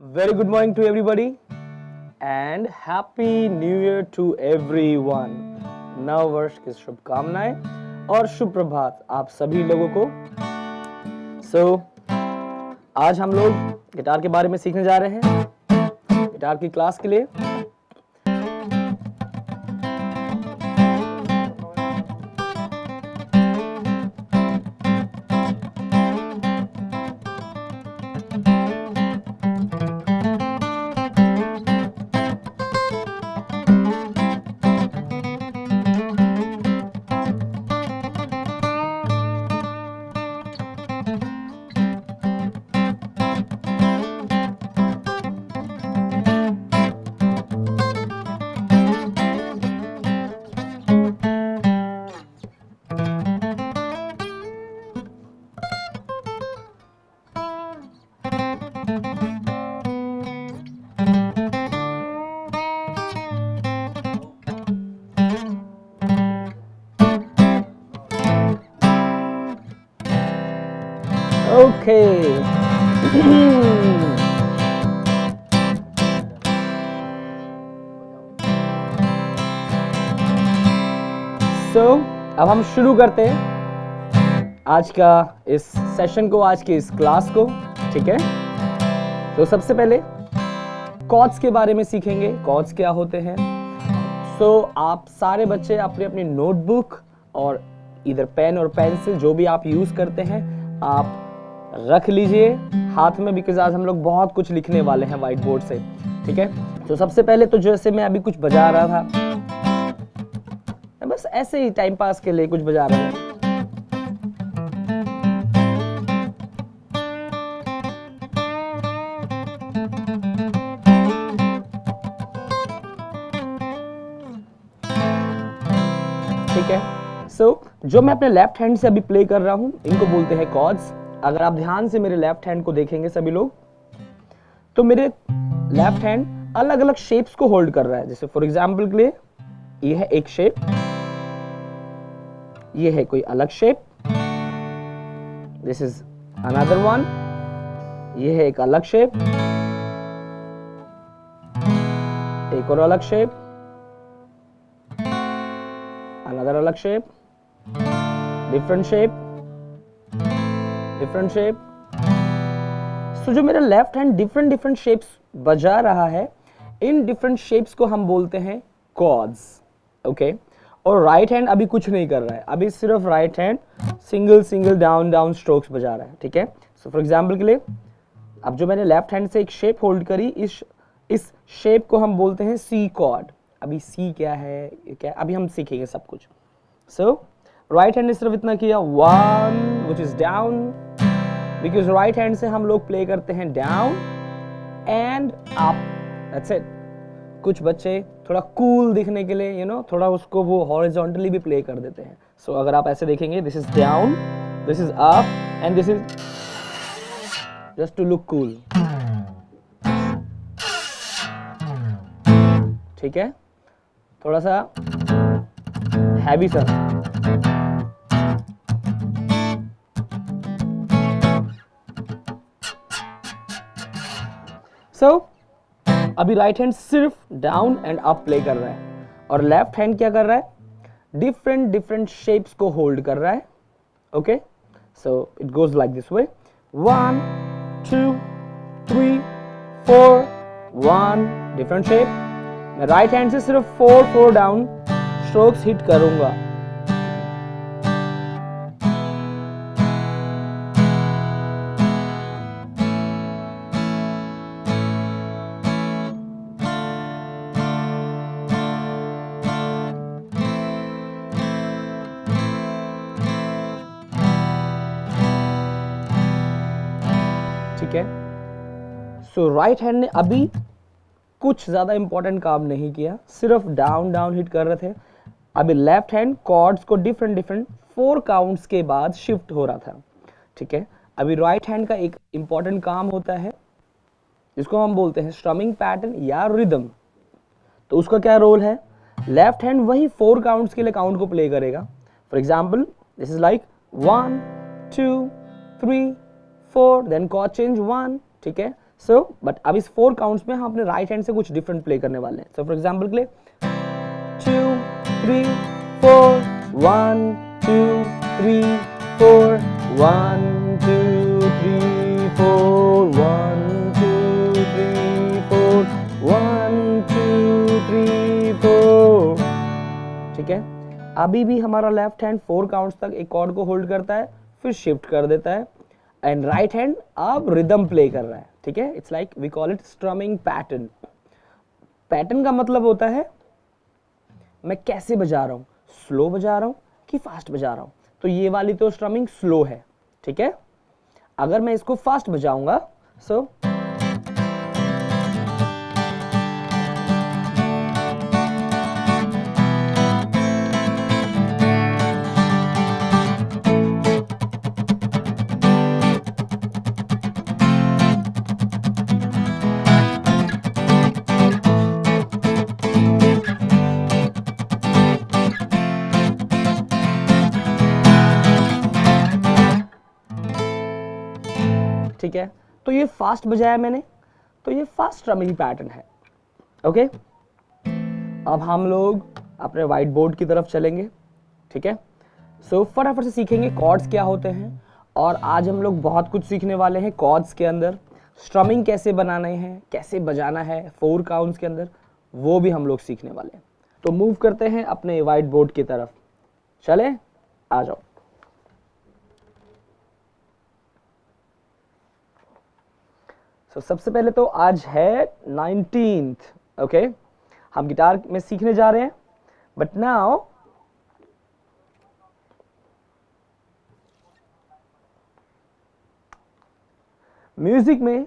Very good morning to everybody and happy new year to everyone. नव वर्ष की शुभकामनाएं और शुभ प्रभात आप सभी लोगों को। आज हम लोग गिटार के बारे में सीखने जा रहे हैं। गिटार की क्लास के लिए Okay. अब हम शुरू करते हैं आज का इस सेशन को, आज के इस क्लास को। ठीक है, तो सबसे पहले कॉर्ड्स के बारे में सीखेंगे। कॉर्ड्स क्या होते हैं? आप सारे बच्चे अपनी अपनी नोटबुक और इधर पेन और पेंसिल जो भी आप यूज करते हैं आप रख लीजिए हाथ में, बिकॉज आज हम लोग बहुत कुछ लिखने वाले हैं व्हाइट बोर्ड से। ठीक है, तो सबसे पहले तो जैसे मैं अभी कुछ बजा रहा था, बस ऐसे ही टाइम पास के लिए कुछ बजा रहा था। ठीक है, जो मैं अपने लेफ्ट हैंड से अभी प्ले कर रहा हूं इनको बोलते हैं कॉर्ड्स। अगर आप ध्यान से मेरे लेफ्ट हैंड को देखेंगे सभी लोग, तो मेरे लेफ्ट हैंड अलग अलग शेप्स को होल्ड कर रहा है। जैसे फॉर एग्जांपल के लिए ये है एक शेप, ये है कोई अलग shape, this is another one, ये है एक अलग शेप, एक और अलग शेप, अनदर अलग shape, different shape, different shape. जो मेरा left hand different different shapes बजा रहा है, इन डिफरेंट शेप्स को हम बोलते हैं कॉर्ड्स। ओके, और राइट हैंड अभी कुछ नहीं कर रहा है, अभी सिर्फ right hand single single down down strokes बजा रहा है। ठीक है, सो फॉर एग्जांपल के लिए अब जो मैंने लेफ्ट हैंड से एक शेप होल्ड करी, इस शेप को हम बोलते हैं सी कॉर्ड। अभी सी क्या है, क्या अभी हम सीखेंगे सब कुछ। राइट हैंड ने सिर्फ इतना किया, one which is down, because right hand से हम लोग प्ले करते हैं down and up, that's it. कुछ बच्चे थोड़ा कूल दिखने के लिए थोड़ा उसको वो हॉरिजॉन्टली भी प्ले कर देते हैं। अगर आप ऐसे देखेंगे, this is down, this is up and this is just to look cool. ठीक है, थोड़ा सा हैवी सा। अभी राइट हैंड सिर्फ डाउन एंड अप प्ले कर रहा है और लेफ्ट हैंड क्या कर रहा है, डिफरेंट डिफरेंट शेप्स को होल्ड कर रहा है। Okay, so it goes like this way, 1 2 3 4, 1 different shape. मैं राइट हैंड से सिर्फ 4 डाउन स्ट्रोक्स हिट करूंगा। ठीक है, राइट हैंड ने अभी कुछ ज्यादा इंपॉर्टेंट काम नहीं किया, सिर्फ डाउन डाउन हिट कर रहे थे। अभी लेफ्ट हैंड कॉर्ड्स को डिफरेंट डिफरेंट 4 काउंट्स के बाद शिफ्ट हो रहा था। ठीक है, अभी राइट हैंड का एक इंपॉर्टेंट काम होता है जिसको हम बोलते हैं स्ट्रमिंग पैटर्न या रिदम। तो उसका क्या रोल है, लेफ्ट हैंड वही 4 काउंट्स के लिए काउंट को प्ले करेगा। For example this is like 1 2 3 4, then chord change 1, ठीक है। सो बट अब इस 4 काउंट्स में हम अपने राइट हैंड से कुछ डिफरेंट प्ले करने वाले हैं. सो फॉर एग्जाम्पल के लिए 2 3 4 1 2 3 4 1 2 3 4 1 2 3 4 1 2 3 4. ठीक है, अभी भी हमारा लेफ्ट हैंड 4 काउंट्स तक एक कॉर्ड को होल्ड करता है, फिर शिफ्ट कर देता है, एंड राइट हैंड अब रिदम प्ले कर रहा है. ठीक है, it's like we call it strumming pattern. Pattern का मतलब होता है मैं कैसे बजा रहा हूं, स्लो बजा रहा हूं कि फास्ट बजा रहा हूं. तो ये वाली तो स्ट्रमिंग स्लो है. ठीक है, अगर मैं इसको फास्ट बजाऊंगा सो ठीक है, तो ये फास्ट बजाया मैंने, तो ये फास्ट स्ट्रमिंग पैटर्न है. ओके, अब हम लोग अपने व्हाइट बोर्ड की तरफ चलेंगे. ठीक है, सो फटाफट से सीखेंगे कॉर्ड्स क्या होते हैं, और आज हम लोग बहुत कुछ सीखने वाले हैं कॉर्ड्स के अंदर. स्ट्रमिंग कैसे बनाने हैं, कैसे बजाना है 4 काउंट्स के अंदर, वो भी हम लोग सीखने वाले हैं. तो मूव करते हैं अपने व्हाइट बोर्ड की तरफ. चले, आ जाओ. तो सबसे पहले तो आज है 19th. ओके, हम गिटार में सीखने जा रहे हैं, बट नाउ म्यूजिक में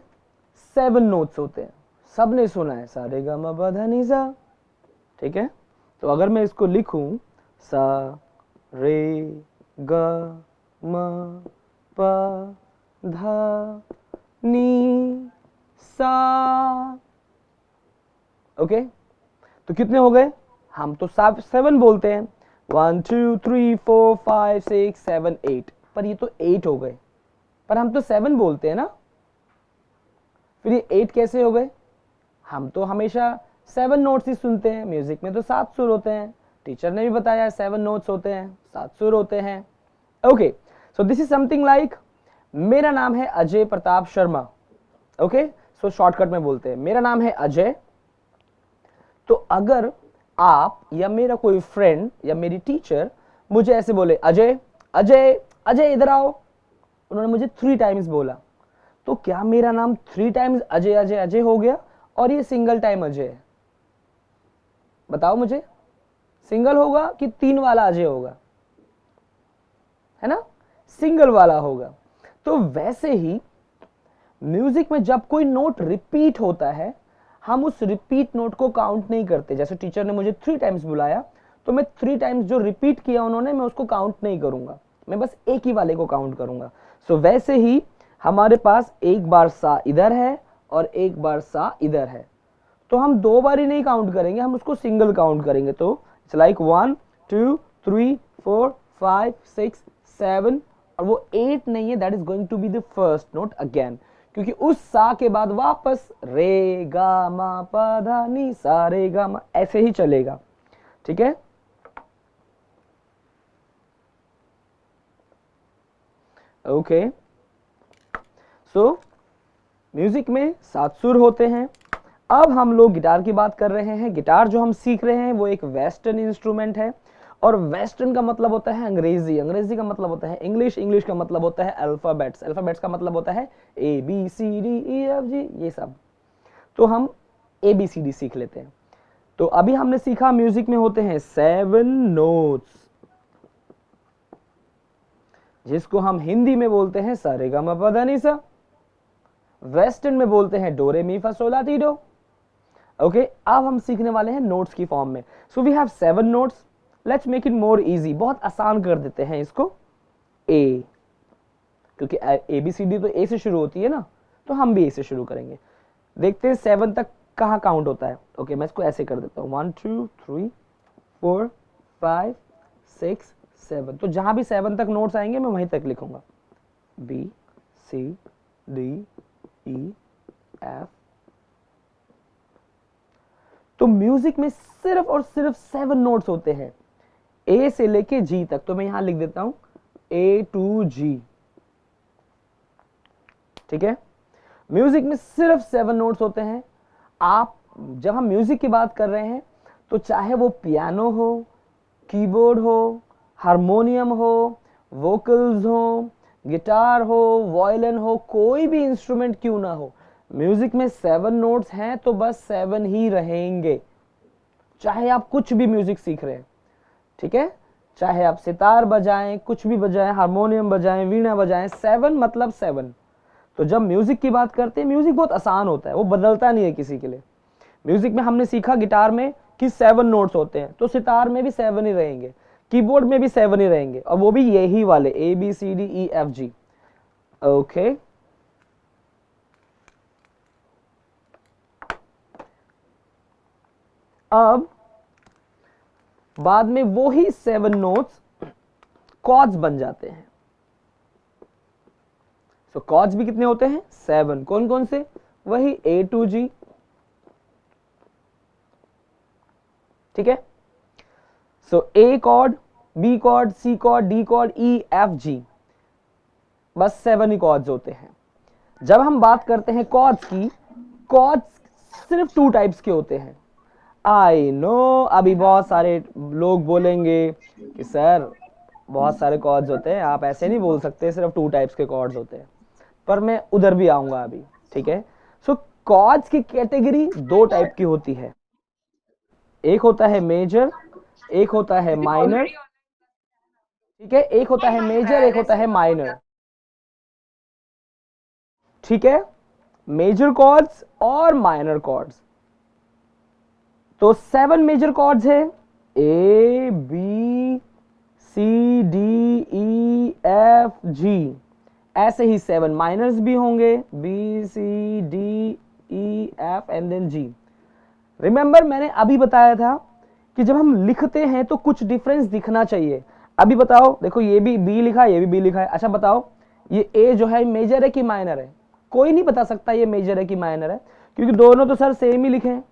7 नोट्स होते हैं. सबने सुना है सा रे गा मा पा धा नी सा. ठीक है, तो अगर मैं इसको लिखूं सा रे ग म प धा नी सा. ओके, तो कितने हो गए? हम तो 7 बोलते हैं, 1 2 3 4 5 6 7 8, पर ये तो 8 हो गए, पर हम तो 7 बोलते हैं ना. फिर ये 8 कैसे हो गए? हम तो हमेशा 7 नोट्स ही सुनते हैं. म्यूजिक में तो 7 सुर होते हैं. टीचर ने भी बताया 7 नोट्स होते हैं, 7 सुर होते हैं. Okay, so this is something like मेरा नाम है अजय प्रताप शर्मा. ओके, सो शॉर्टकट में बोलते हैं मेरा नाम है अजय. तो अगर आप या मेरा कोई फ्रेंड या मेरी टीचर मुझे ऐसे बोले अजय अजय अजय इधर आओ, उन्होंने मुझे 3 टाइम्स बोला, तो क्या मेरा नाम 3 टाइम्स अजय अजय अजय हो गया और ये सिंगल टाइम अजय है? बताओ मुझे, सिंगल होगा कि 3 वाला अजय होगा? है ना, सिंगल वाला होगा. तो वैसे ही म्यूजिक में जब कोई नोट रिपीट होता है, हम उस रिपीट नोट को काउंट नहीं करते. जैसे टीचर ने मुझे 3 टाइम्स बुलाया, तो मैं 3 टाइम्स जो रिपीट किया उन्होंने, मैं उसको काउंट नहीं करूंगा, मैं बस एक ही वाले को काउंट करूंगा. सो वैसे ही हमारे पास एक बार सा इधर है और एक बार सा इधर है, तो हम 2 बार ही नहीं काउंट करेंगे, हम उसको सिंगल काउंट करेंगे. तो इट्स लाइक 1 2 3 4 5 6 7, और वो 8 नहीं है, that is going to be the first note again, क्योंकि उस सा के बाद वापस रे गा मा पा धा नी सा रे गा मा ऐसे ही चलेगा. ठीक है, ओके. सो म्यूजिक में 7 सुर होते हैं. अब हम लोग गिटार की बात कर रहे हैं. गिटार जो हम सीख रहे हैं वो एक वेस्टर्न इंस्ट्रूमेंट है, और वेस्टर्न का मतलब होता है अंग्रेजी, अंग्रेजी का मतलब होता है इंग्लिश, इंग्लिश का मतलब होता है अल्फाबेट्स, अल्फाबेट्स का मतलब होता है ABCDEFG, ये सब. तो हम ABCD सीख लेते हैं. तो अभी हमने सीखा म्यूजिक में होते हैं 7 नोट्स, जिसको हम हिंदी में बोलते हैं सा रे गा मा पा धा नी सा, वेस्टर्न में बोलते हैं dough re mi fa so la ti do. Okay, अब हम सीखने वाले हैं नोट्स की फॉर्म में. So we have 7 notes. Let's make it more easy, बहुत आसान कर देते हैं इसको. ए, क्योंकि ABCD तो A से शुरू होती है ना, तो हम भी A से शुरू करेंगे. देखते हैं 7 तक कहाँ काउंट होता है. ओके, मैं इसको ऐसे कर देता हूँ 1 2 3 4 5 6 7. तो जहां भी 7 तक नोट्स आएंगे मैं वहीं तक लिखूंगा. B C D E F। तो म्यूजिक में सिर्फ और सिर्फ 7 नोट्स होते हैं, ए से लेके जी तक। तो मैं यहां लिख देता हूं A to G, ठीक है। म्यूजिक में सिर्फ 7 नोट्स होते हैं। आप जब हम म्यूजिक की बात कर रहे हैं तो चाहे वो पियानो हो, कीबोर्ड हो, हारमोनियम हो, वोकल्स हो, गिटार हो, वायलिन हो, कोई भी इंस्ट्रूमेंट क्यों ना हो, म्यूजिक में 7 नोट्स हैं तो बस 7 ही रहेंगे। चाहे आप कुछ भी म्यूजिक सीख रहे हैं, ठीक है, चाहे आप सितार बजाएं, कुछ भी बजाएं, हारमोनियम बजाएं, वीणा बजाएं, 7 मतलब 7। तो जब म्यूजिक की बात करते हैं, म्यूजिक बहुत आसान होता है, वो बदलता नहीं है किसी के लिए। म्यूजिक में हमने सीखा गिटार में कि 7 नोट्स होते हैं, तो सितार में भी 7 ही रहेंगे, कीबोर्ड में भी 7 ही रहेंगे, और वो भी यही वाले ABCDEFG। ओके, अब बाद में वो ही 7 नोट्स कॉर्ड्स बन जाते हैं। सो कॉर्ड्स भी कितने होते हैं? 7। कौन कौन से? वही A to G, ठीक है। So A chord, B chord, C chord, D chord, E F G, बस 7 ही कॉर्ड्स होते हैं। जब हम बात करते हैं कॉर्ड्स की, कॉर्ड्स सिर्फ 2 टाइप्स के होते हैं। आई नो अभी बहुत सारे लोग बोलेंगे कि सर बहुत सारे कॉर्ड्स होते हैं, आप ऐसे नहीं बोल सकते, सिर्फ 2 टाइप्स के कॉर्ड्स होते हैं, पर मैं उधर भी आऊंगा अभी, ठीक है। सो कॉर्ड्स की कैटेगरी 2 टाइप की होती है, एक होता है मेजर, एक होता है माइनर, ठीक है, एक होता है मेजर, एक होता है माइनर, ठीक है, मेजर कॉर्ड्स और माइनर कॉर्ड्स। तो 7 मेजर कॉर्ड्स है, A B C D E F G। ऐसे ही 7 माइनर्स भी होंगे, B C D E F and then G। Remember मैंने अभी बताया था कि जब हम लिखते हैं तो कुछ डिफरेंस दिखना चाहिए। अभी बताओ, देखो ये भी B लिखा है, ये भी B लिखा है। अच्छा बताओ, ये A जो है मेजर है कि माइनर है? कोई नहीं बता सकता ये मेजर है कि माइनर है, क्योंकि दोनों तो सर सेम ही लिखे हैं।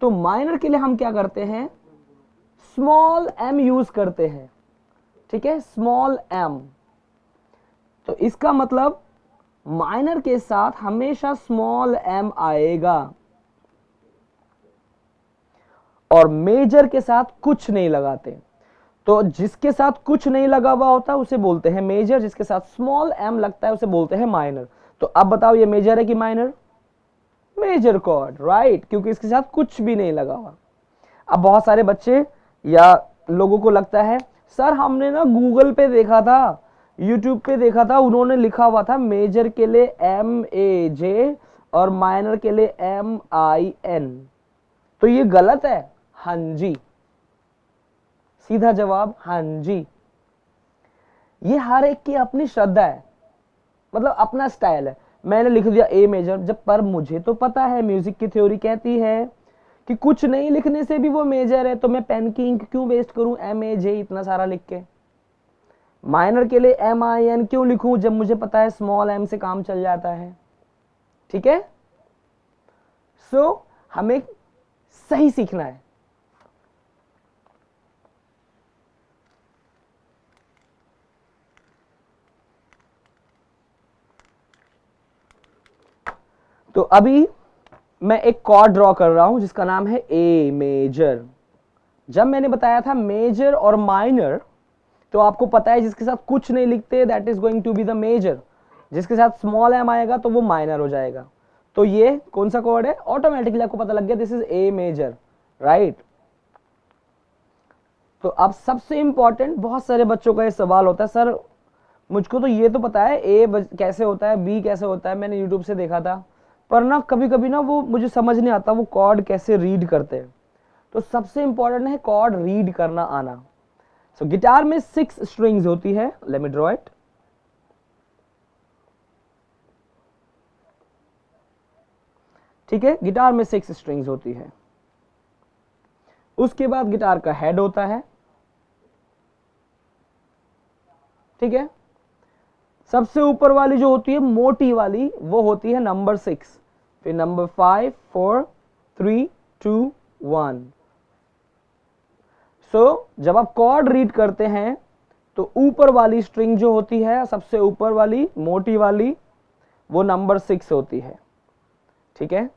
तो माइनर के लिए हम क्या करते हैं? स्मॉल m यूज करते हैं, ठीक है, स्मॉल m। तो इसका मतलब माइनर के साथ हमेशा स्मॉल m आएगा, और मेजर के साथ कुछ नहीं लगाते। तो जिसके साथ कुछ नहीं लगा हुआ होता उसे बोलते हैं मेजर, जिसके साथ स्मॉल m लगता है उसे बोलते हैं माइनर। तो अब बताओ ये मेजर है कि माइनर? मेजर कॉर्ड, राइट, क्योंकि इसके साथ कुछ भी नहीं लगा हुआ। अब बहुत सारे बच्चे या लोगों को लगता है सर हमने ना गूगल पे देखा था, यूट्यूब पे देखा था, उन्होंने लिखा हुआ था मेजर के लिए MAJ और माइनर के लिए MIN, तो ये गलत है। हाँ जी, सीधा जवाब हाँ जी। ये हर एक की अपनी श्रद्धा है, मतलब अपना स्टाइल है। मैंने लिख दिया A मेजर, जब पर मुझे तो पता है म्यूजिक की थ्योरी कहती है कि कुछ नहीं लिखने से भी वो मेजर है, तो मैं पेन की इंक क्यों वेस्ट करूं MAJ इतना सारा लिख के। माइनर के लिए MIN क्यों लिखूं जब मुझे पता है स्मॉल m से काम चल जाता है, ठीक है। सो हमें सही सीखना है। तो अभी मैं एक कॉर्ड ड्रॉ कर रहा हूं जिसका नाम है A मेजर। जब मैंने बताया था मेजर और माइनर, तो आपको पता है जिसके साथ कुछ नहीं लिखते that is going to be the major, जिसके साथ स्मॉल m आएगा तो वो माइनर हो जाएगा। तो ये कौन सा कॉर्ड है? ऑटोमेटिकली आपको पता लग गया, this is A major, right. तो अब सबसे इंपॉर्टेंट, बहुत सारे बच्चों का ये सवाल होता है सर मुझको तो ये तो पता है A कैसे होता है, B कैसे होता है, मैंने यूट्यूब से देखा था, पर ना कभी कभी ना वो मुझे समझ नहीं आता वो कॉर्ड कैसे रीड करते हैं। तो सबसे इंपॉर्टेंट है कॉर्ड रीड करना आना। सो गिटार में 6 स्ट्रिंग्स होती है, लेट मी ड्रॉ इट। ठीक है, गिटार में 6 स्ट्रिंग्स होती है। उसके बाद गिटार का हेड होता है, ठीक है। सबसे ऊपर वाली जो होती है मोटी वाली वो होती है नंबर 6, फिर नंबर 5 4 3 2 1। सो जब आप कॉर्ड रीड करते हैं तो ऊपर वाली स्ट्रिंग जो होती है, सबसे ऊपर वाली मोटी वाली, वो नंबर 6 होती है, ठीक है।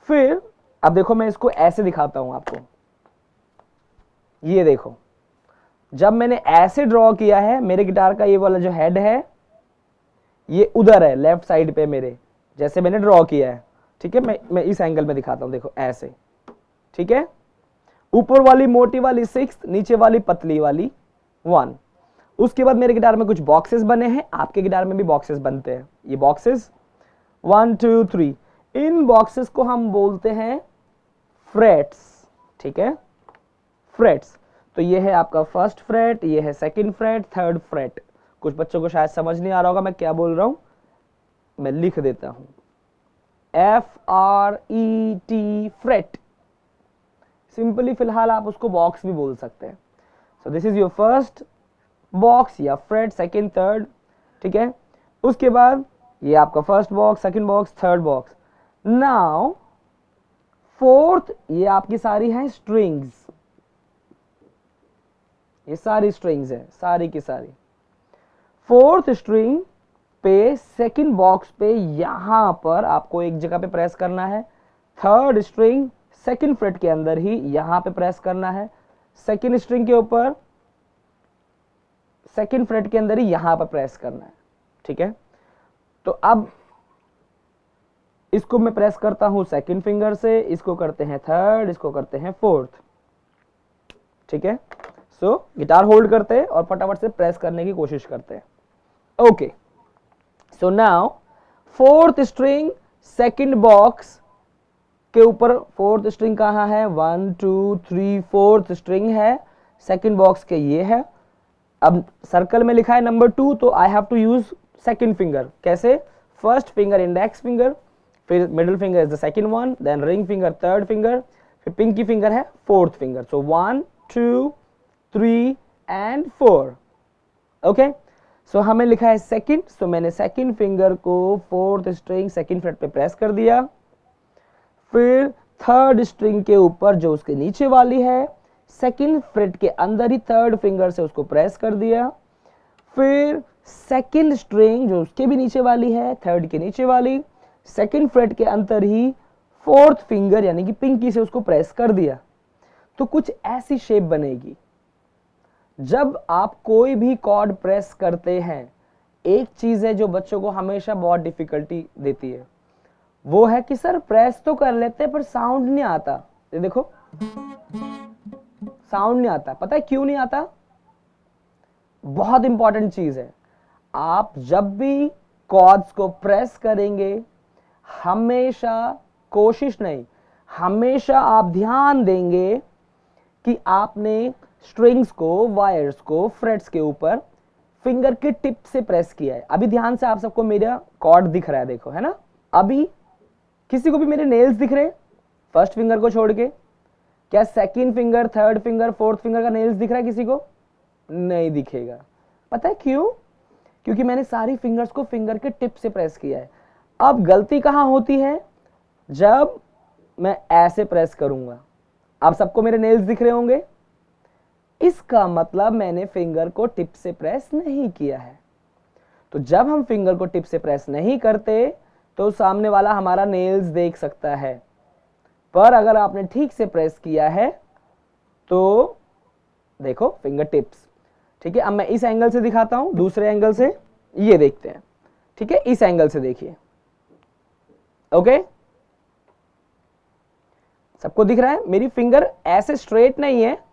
फिर अब देखो मैं इसको ऐसे दिखाता हूं आपको, ये देखो जब मैंने ऐसे ड्रॉ किया है, मेरे गिटार का ये वाला जो हेड है ये उधर है लेफ्ट साइड पे मेरे, जैसे मैंने ड्रॉ किया है, ठीक है। मैं इस एंगल में दिखाता हूं, देखो ऐसे, ठीक है। ऊपर वाली मोटी वाली 6, नीचे वाली पतली वाली 1। उसके बाद मेरे गिटार में कुछ बॉक्सेस बने हैं, आपके गिटार में भी बॉक्सेस बनते हैं, ये बॉक्सेस 1 2 3, इन बॉक्सेस को हम बोलते हैं फ्रेट्स, ठीक है, फ्रेट्स। तो ये है आपका फर्स्ट फ्रेट, ये है सेकंड फ्रेट, थर्ड फ्रेट। कुछ बच्चों को शायद समझ नहीं आ रहा होगा मैं क्या बोल रहा हूं, मैं लिख देता हूं, FRET, फ्रेट। सिंपली फिलहाल आप उसको बॉक्स भी बोल सकते हैं। So this is your first box या फ्रेट, सेकंड, थर्ड, ठीक है। उसके बाद ये आपका first box, second box, third box. Now fourth, ये आपकी सारी हैं स्ट्रिंग्स, ये सारी स्ट्रिंग्स है, सारी की सारी। फोर्थ स्ट्रिंग पे सेकंड बॉक्स पे यहां पर आपको एक जगह पे प्रेस करना है, थर्ड स्ट्रिंग सेकंड फ्रेट के अंदर ही यहां पे प्रेस करना है, सेकंड स्ट्रिंग के ऊपर सेकंड फ्रेट के अंदर ही यहां पर प्रेस करना है, ठीक है। तो अब इसको मैं प्रेस करता हूं सेकंड फिंगर से, इसको करते हैं थर्ड, इसको करते हैं फोर्थ, ठीक है। सो गिटार होल्ड करते हैं और फटाफट से प्रेस करने की कोशिश करते हैं। Okay, so now fourth string second box के ऊपर, फोर्थ स्ट्रिंग कहां है, 1 2 3, फोर्थ स्ट्रिंग है सेकंड बॉक्स के, ये है। अब सर्कल में लिखा है नंबर 2, तो I have to use second finger. कैसे, फर्स्ट फिंगर इंडेक्स फिंगर, फिर middle finger is the second one, then ring finger third finger, फिर पिंकी फिंगर है fourth finger. So 1 2 3 and 4। Okay, so हमें लिखा है सेकंड, सो मैंने second finger को fourth string second fret पे press कर दिया, फिर थर्ड स्ट्रिंग के ऊपर जो उसके नीचे वाली है सेकंड फ्रेट के अंदर ही थर्ड फिंगर से उसको प्रेस कर दिया, फिर सेकंड स्ट्रिंग जो उसके भी नीचे वाली है थर्ड के नीचे वाली, सेकंड फ्रेट के अंदर ही फोर्थ फिंगर यानी कि पिंकी से उसको प्रेस कर दिया। तो कुछ ऐसी शेप बनेगी। जब आप कोई भी कॉर्ड प्रेस करते हैं, एक चीज है जो बच्चों को हमेशा बहुत डिफिकल्टी देती है, वो है कि सर प्रेस तो कर लेते हैं पर साउंड नहीं आता। ये देखो साउंड नहीं आता, पता है क्यों नहीं आता? बहुत इंपॉर्टेंट चीज है, आप जब भी कॉर्ड्स को प्रेस करेंगे हमेशा, कोशिश नहीं, हमेशा आप ध्यान देंगे कि आपने स्ट्रिंग्स को, वायर्स को फ्रेट्स के ऊपर फिंगर के टिप से प्रेस किया है। अभी ध्यान से आप सबको मेरा कॉर्ड दिख रहा है, देखो, है ना। अभी किसी को भी मेरे नेल्स दिख रहे, फर्स्ट फिंगर को छोड़ के? क्या second finger, third finger, fourth finger का नेल्स दिख रहा है किसी को? नहीं दिखेगा। पता है क्यों? क्योंकि मैंने सारी फिंगर्स को फिंगर के टिप से प्रेस किया है। अब गलती कहां होती है? जब मैं ऐसे प्रेस करूंगा। आप सबको मेरे नेल्स दिख रहे होंगे, इसका मतलब मैंने फिंगर को टिप से प्रेस नहीं किया है। तो जब हम फिंगर को टिप से प्रेस नहीं करते तो सामने वाला हमारा नेल्स देख सकता है, पर अगर आपने ठीक से प्रेस किया है तो देखो फिंगर टिप्स, ठीक है। अब मैं इस एंगल से दिखाता हूं, दूसरे एंगल से ये देखते हैं, ठीक है। इस एंगल से देखिए, ओके, सबको दिख रहा है? मेरी फिंगर ऐसे स्ट्रेट नहीं है,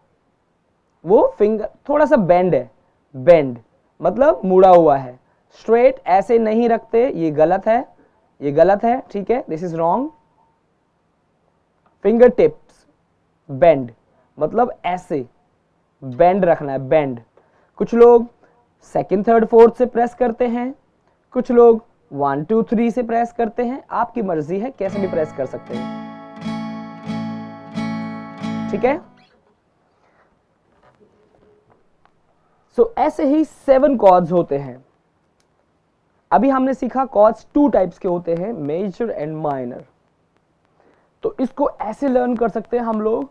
वो फिंगर थोड़ा सा बेंड है, बेंड मतलब मुड़ा हुआ है। स्ट्रेट ऐसे नहीं रखते, ये गलत है, ये गलत है, ठीक है, this is wrong. Finger tips bend मतलब ऐसे बेंड रखना है, बेंड। कुछ लोग सेकंड, थर्ड, फोर्थ से प्रेस करते हैं, कुछ लोग 1 2 3 से प्रेस करते हैं, आपकी मर्जी है, कैसे भी प्रेस कर सकते हैं, ठीक है। सो ऐसे ही 7 कॉर्ड्स होते हैं। अभी हमने सीखा कॉर्ड्स 2 टाइप्स के होते हैं, मेजर एंड माइनर। तो इसको ऐसे लर्न कर सकते हैं हम लोग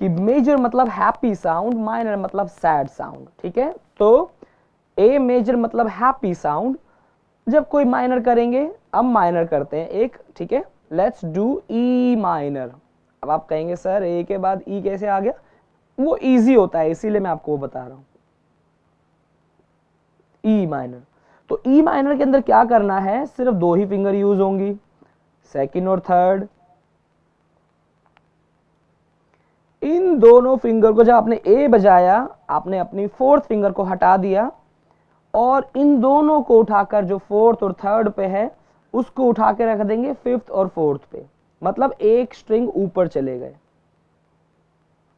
कि मेजर मतलब हैप्पी साउंड, माइनर मतलब सैड साउंड। ठीक है, तो ए मेजर मतलब हैप्पी साउंड, जब कोई माइनर करेंगे, अब माइनर करते हैं एक। ठीक है, लेट्स डू ई माइनर। अब आप कहेंगे सर ए के बाद ई कैसे आ गया? वो इजी होता है, इसीलिए मैं आपको वो बता रहा हूं। ई माइनर, तो ई माइनर के अंदर क्या करना है, सिर्फ 2 ही फिंगर यूज होंगी, सेकंड और थर्ड। इन दोनों फिंगर को जब आपने ए बजाया, आपने अपनी 4th फिंगर को हटा दिया और इन दोनों को उठाकर जो 4th और 3rd पे है उसको उठा के रख देंगे 5th और 4th पे, मतलब एक स्ट्रिंग ऊपर चले गए।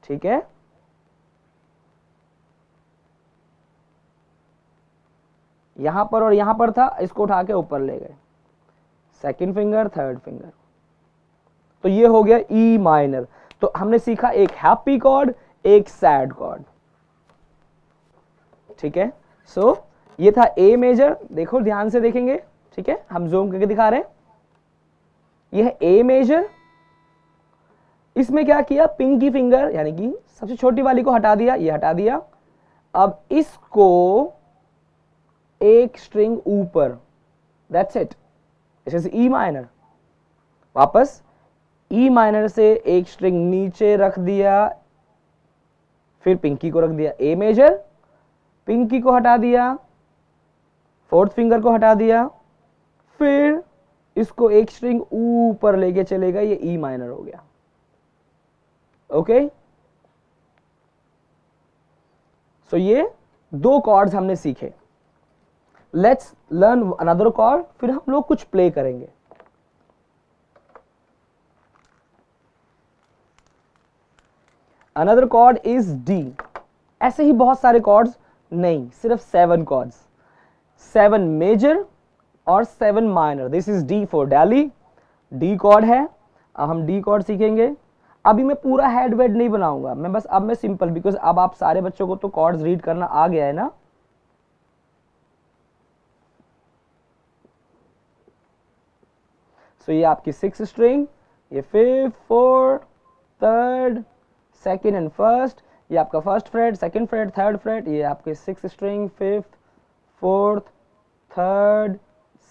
ठीक है, यहां पर और यहां पर था, इसको उठा के ऊपर ले गए, सेकंड फिंगर, थर्ड फिंगर। तो ये हो गया ई माइनर। तो हमने सीखा एक हैप्पी कॉर्ड, एक सैड कॉर्ड। ठीक है, सो ये था ए मेजर। देखो ध्यान से देखेंगे, ठीक है, हम जूम करके दिखा रहे हैं। यह है ए मेजर। इसमें क्या किया, पिंकी फिंगर यानी कि सबसे छोटी वाली को हटा दिया, ये हटा दिया। अब इसको एक स्ट्रिंग ऊपर, दैट्स इट, जैसे ई माइनर। वापस ई माइनर से एक स्ट्रिंग नीचे रख दिया, फिर पिंकी को रख दिया, ए मेजर, पिंकी को हटा दिया, 4th फिंगर को हटा दिया, फिर इसको एक स्ट्रिंग ऊपर लेके चलेगा, ये ई माइनर हो गया। ओके, सो ये 2 कॉर्ड्स हमने सीखे। लेट्स लर्न अनदर कॉर्ड, फिर हम लोग कुछ प्ले करेंगे। Another chord is D. ऐसे ही बहुत सारे कॉर्ड्स नहीं, सिर्फ 7 कॉर्ड्स, 7 मेजर और 7 minor. This is D for Delhi, D cord है। अब हम डी कॉर्ड सीखेंगे। अभी मैं पूरा हेड वेड नहीं बनाऊंगा, मैं बस अब मैं सिंपल, बिकॉज अब आप सारे बच्चों को तो कॉर्ड्स रीड करना आ गया है ना। सो ये आपकी 6th स्ट्रिंग, ये 5th, 4th, 3rd, 2nd and 1st, ये आपका 1st freight, 2nd freight, 3rd freight, ये आपके 6th string, 5th, 4th, 3rd,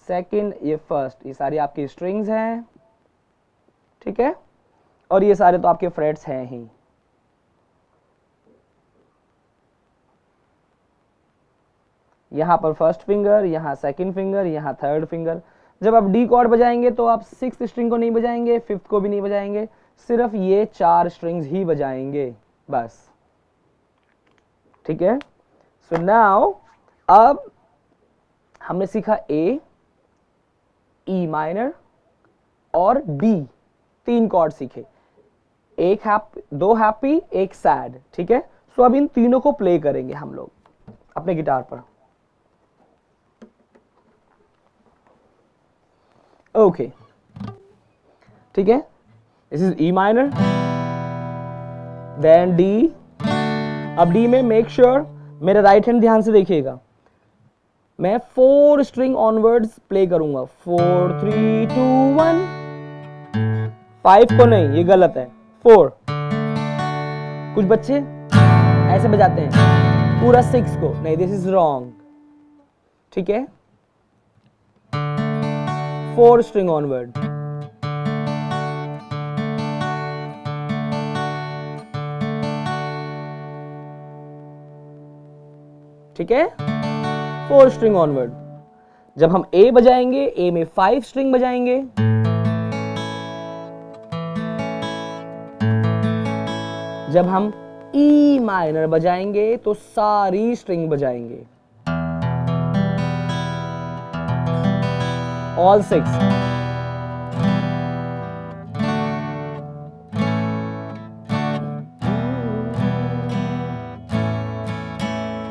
2nd, ये 1st, ये सारी आपकी स्ट्रिंग्स हैं। ठीक है, और ये सारे तो आपके फ्रेट्स हैं ही। यहां पर 1st फिंगर, यहां 2nd फिंगर, यहां 3rd फिंगर। जब आप डी कॉर्ड बजाएंगे तो आप 6th स्ट्रिंग को नहीं बजाएंगे, 5th को भी नहीं बजाएंगे, सिर्फ ये 4 स्ट्रिंग्स ही बजाएंगे बस। ठीक है, सो नाउ अब हमने सीखा ए, ई माइनर और डी, 3 कॉर्ड सीखे, एक हैप्पी, 2 हैप्पी, एक सैड। ठीक है, सो अब इन तीनों को प्ले करेंगे हम लोग अपने गिटार पर। ओके, ठीक है, this is E minor, then D. अब डी में मेक श्योर मेरा राइट हैंड ध्यान से देखिएगा, मैं 4 स्ट्रिंग ऑनवर्ड्स प्ले करूंगा, 4 3 2 1। 5 को नहीं, ये गलत है, 4। कुछ बच्चे ऐसे बजाते हैं पूरा 6 को, नहीं, दिस इज रॉन्ग। ठीक है, 4 स्ट्रिंग ऑनवर्ड। ठीक है, 4 स्ट्रिंग ऑनवर्ड। जब हम ए बजाएंगे, ए में 5 स्ट्रिंग बजाएंगे, जब हम ई माइनर बजाएंगे तो सारी स्ट्रिंग बजाएंगे, ऑल 6।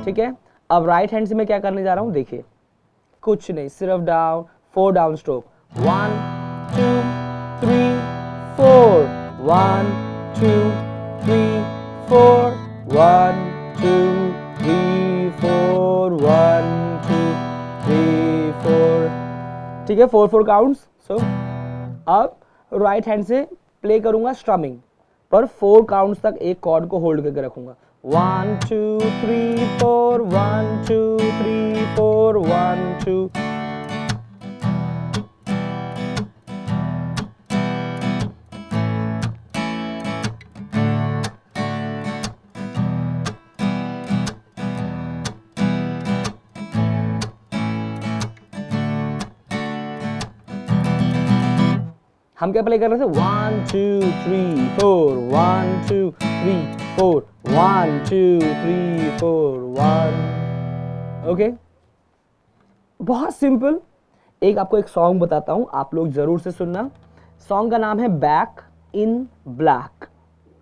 ठीक है, अब राइट हैंड से मैं क्या करने जा रहा हूं, देखिए, कुछ नहीं, सिर्फ डाउन, 4 डाउन स्ट्रोक, 1 2 3 4, 1 2 3 4, 1 2 3 4, 1 2 3 4। ठीक है, 4 4 काउंट्स। सो अब राइट हैंड से प्ले करूंगा स्ट्रमिंग, पर 4 काउंट्स तक एक कॉर्ड को होल्ड करके रखूंगा। 1 2 3 4 1 2 3 4 1 2। हम क्या प्ले कर रहे थे? 1 2 3 4 1 2 3 4 1 2 3 4 1। ओके, बहुत सिंपल। एक आपको एक सॉन्ग बताता हूं, आप लोग जरूर से सुनना। सॉन्ग का नाम है back in black.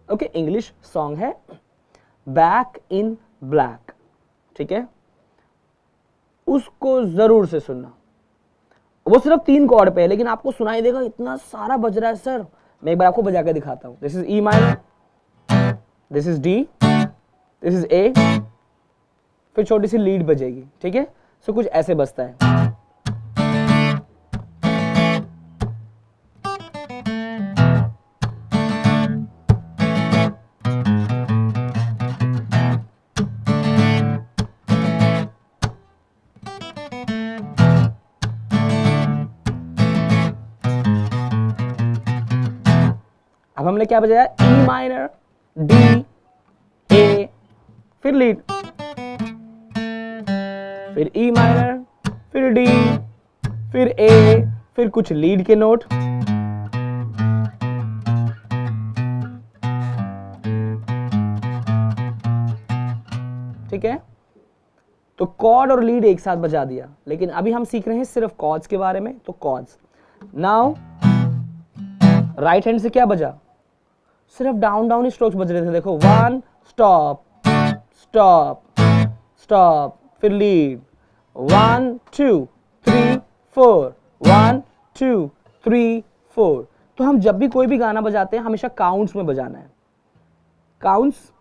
Okay, English song है बैक इन ब्लैक, ठीक है? उसको जरूर से सुनना। वो सिर्फ 3 कॉर्ड पे है, लेकिन आपको सुनाई देगा इतना सारा बज रहा है सर। मैं एक बार आपको बजा के दिखाता हूं। This is E minor, this is D, this is a, फिर छोटी सी लीड बजेगी, ठीक है? सो कुछ ऐसे बजता है। अब हमने क्या बजाया? ई माइनर, डी, ए, फिर लीड, फिर ई माइनर, फिर डी, फिर ए, फिर कुछ लीड के नोट, ठीक है? तो कॉर्ड और लीड एक साथ बजा दिया, लेकिन अभी हम सीख रहे हैं सिर्फ कॉर्ड्स के बारे में। तो कॉर्ड्स, नाउ राइट हैंड से क्या बजा? सिर्फ डाउन डाउन स्ट्रोक्स बज रहे थे। देखो 1 स्टॉप स्टॉप स्टॉप, फिर लीड 1 2 3 4 1 2 3 4। तो हम जब भी कोई भी गाना बजाते हैं हमेशा काउंट्स में बजाना है। काउंट्स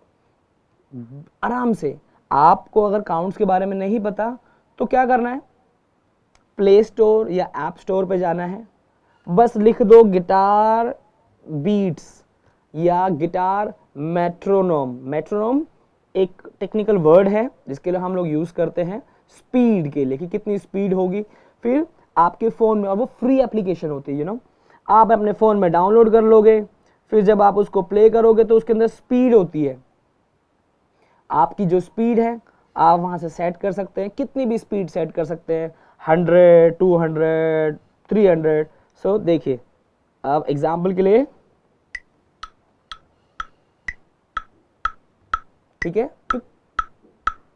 आराम से। आपको अगर काउंट्स के बारे में नहीं पता तो क्या करना है? प्ले स्टोर या ऐप स्टोर पे जाना है, बस लिख दो गिटार बीट्स या गिटार मेट्रोनोम। मेट्रोनोम एक टेक्निकल वर्ड है जिसके लिए हम लोग यूज करते हैं स्पीड के लिए, कि कितनी स्पीड होगी। फिर आपके फोन में, और वो फ्री एप्लीकेशन होती है, यू नो, आप अपने फोन में डाउनलोड कर लोगे। फिर जब आप उसको प्ले करोगे तो उसके अंदर स्पीड होती है। आपकी जो स्पीड है आप वहां से सेट कर सकते हैं, कितनी भी स्पीड सेट कर सकते हैं, 100 200 300। सो देखिए, अब एग्जाम्पल के लिए, ठीक है,